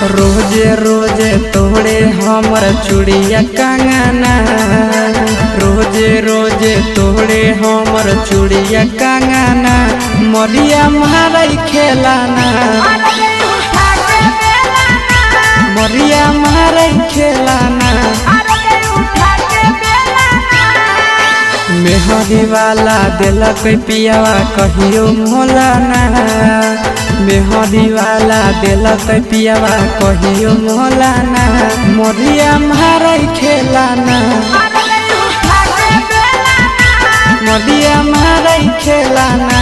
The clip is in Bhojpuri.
रोजे रोजे तोड़े हमर चूड़िया कंगना, रोजे रोजे तोड़े हमर चूड़िया कंगना, मरिया मारई खेलाना, मरिया मारई खेलाना। मेहदी वाला दिलक पियावा कहियो मोलाना, मेहदी वाला दिलक पियावा कहियो मोलाना, मरिया मारई खेलाना, मरिया मारई खेलाना।